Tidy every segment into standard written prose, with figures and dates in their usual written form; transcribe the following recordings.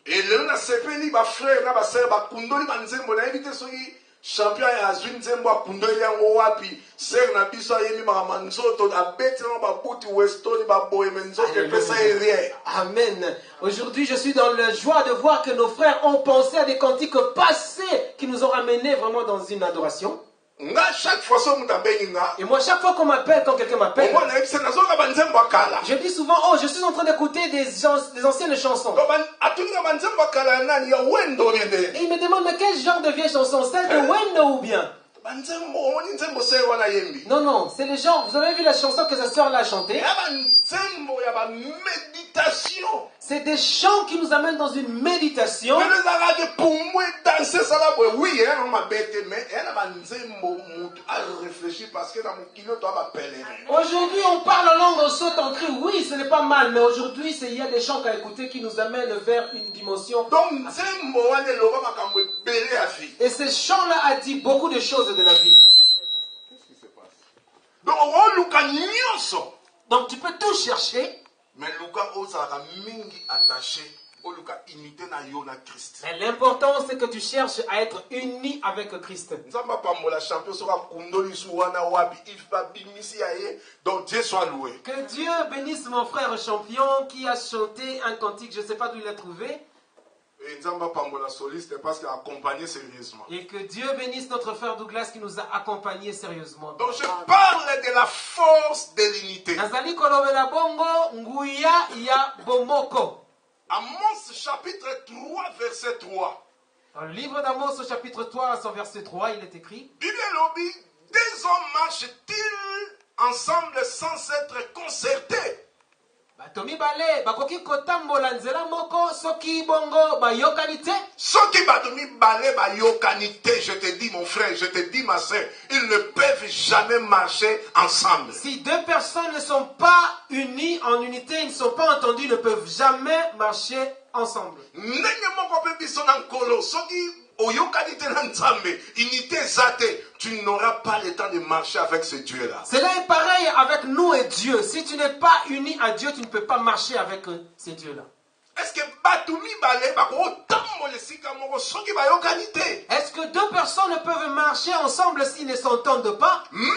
Et le na sepeli ba frère na ba sœur ba kundoli ba nzembo na ebite soki champion ya azwi nzembo akundoli yango wapi sœur na biso ayemi makama nzoto abeti na ba buti westoni ba boyeme nzoto epesa rien. Amen. Aujourd'hui, je suis dans la joie de voir que nos frères ont pensé à des cantiques passés qui nous ont ramenés vraiment dans une adoration. Chaque fois et moi, chaque fois qu'on m'appelle, quand quelqu'un m'appelle, je dis souvent, oh, je suis en train d'écouter des anciennes chansons. Et il me demande, mais quel genre de vieille chanson? Celle de Wendo ou bien? Non, non, c'est le genre. Vous avez vu la chanson que sa sœur l'a chantée? C'est des chants qui nous amènent dans une méditation. Aujourd'hui, on parle en langue, on saute en cri. Oui, ce n'est pas mal, mais aujourd'hui, il y a des chants à écouter qui nous amènent vers une dimension. Et ce chant-là a dit beaucoup de choses de la vie. Donc tu peux tout chercher. Mais l'important c'est que tu cherches à être uni avec Christ. Que Dieu bénisse mon frère champion qui a chanté un cantique, je ne sais pas d'où il l'a trouvé. Et que Dieu bénisse notre frère Douglas qui nous a accompagnés sérieusement. Donc je parle de la force de l'unité. Amos chapitre 3 verset 3. Dans le livre d'Amos au chapitre 3 à son verset 3, il est écrit: des hommes marchent-ils ensemble sans être concertés? Soki batomi bale ba yokanite, je te dis mon frère, je te dis ma soeur, ils ne peuvent jamais marcher ensemble. Si deux personnes ne sont pas unies en unité, ils ne sont pas entendus, ils ne peuvent jamais marcher ensemble. Tu n'auras pas le temps de marcher avec ce Dieu-là. Cela est pareil avec nous et Dieu. Si tu n'es pas uni à Dieu, tu ne peux pas marcher avec ce Dieu-là. Est-ce que deux personnes peuvent marcher ensemble s'ils ne s'entendent pas? Ils ne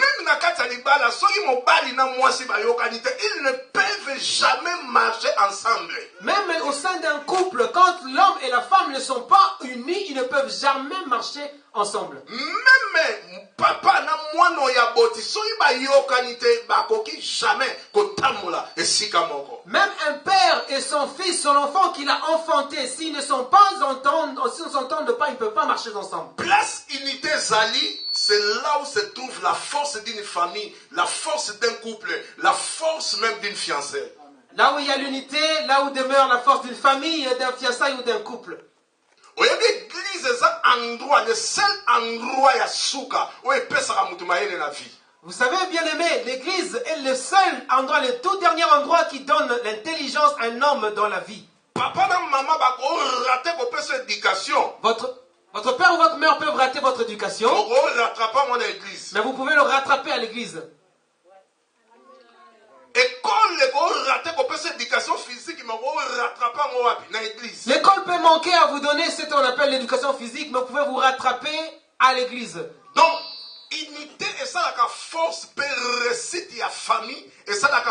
peuvent jamais marcher ensemble. Même au sein d'un couple, quand l'homme et la femme ne sont pas unis, ils ne peuvent jamais marcher ensemble. Même papa na mwana ya boti soki ba yokanite bakoki jamais kotambola esika moko. Même un père et son fils, son enfant qu'il a enfanté, s'ils ne sont pas entendus, s'ils ne s'entendent pas, ils ne peuvent pas marcher ensemble. Place unité zali, c'est là où se trouve la force d'une famille, la force d'un couple, la force même d'une fiancée. Là où il y a l'unité, là où demeure la force d'une famille, d'un fiançailles ou d'un couple. L'église est un endroit, le seul endroit ya souka où il peut se ramasser la vie. Vous savez, bien aimé, l'église est le seul endroit, le tout dernier endroit qui donne l'intelligence à un homme dans la vie. Papa et maman rater votre éducation. Votre père ou votre mère peuvent rater votre éducation. Mais vous pouvez le rattraper à l'église. L'école peut manquer à vous donner ce qu'on appelle l'éducation physique, mais vous pouvez vous rattraper à l'église. Donc, unité et ça la force peut réussir la famille et ça la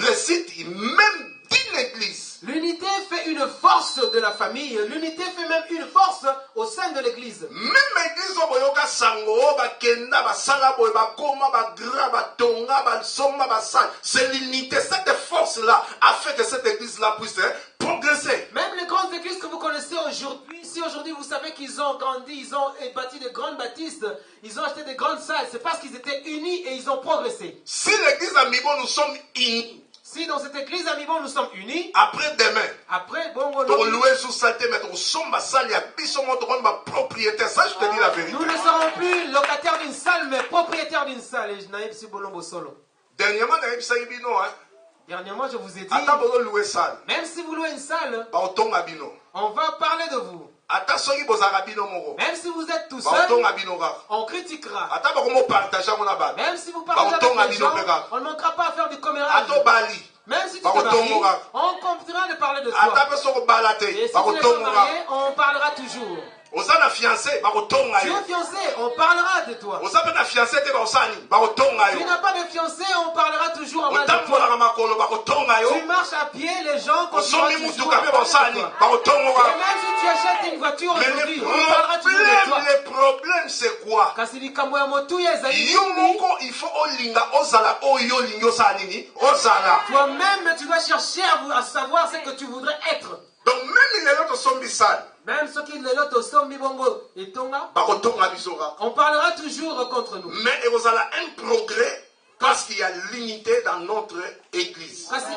réussir même d'une église. L'unité fait une force de la famille. L'unité fait même une force au sein de l'église. Même l'église oboyoka sango bakenda basala boy bakoma bagra batonga basomba basala. C'est l'unité, cette force là a fait que cette église là puisse progresser. Même les grandes églises que vous connaissez aujourd'hui, si aujourd'hui vous savez qu'ils ont grandi, ils ont bâti de grandes bâtisses, ils ont acheté de grandes salles, c'est parce qu'ils étaient unis et ils ont progressé. Si l'église Amibo nous sommes unis. Si dans cette église Amibo nous sommes unis, après demain, nous ne serons plus locataires d'une salle, mais propriétaires d'une salle. Dernièrement, je vous ai dit, même si vous louez une salle, on va parler de vous. Même si vous êtes tout seul, on critiquera. Même si vous partagez avec les gens, on ne manquera pas à faire du commérage. Même si on continuera de parler de toi. Et si tu es marié, on parlera toujours. Tu es fiancé, on parlera de toi. Tu n'as pas de fiancé, on parlera toujours en mal de toi. Tu marches à pied, les gens continueront toujours à parler de toi. Et même si tu achètes une voiture aujourd'hui, on parlera toujours de toi. Le problème c'est quoi? Il faut toi-même, tu dois chercher à savoir ce que tu voudrais être. Donc même les autres sont bizarres. Même ceux qui on parlera toujours contre nous. Mais il y a un progrès parce qu'il y a l'unité dans notre église. Parce que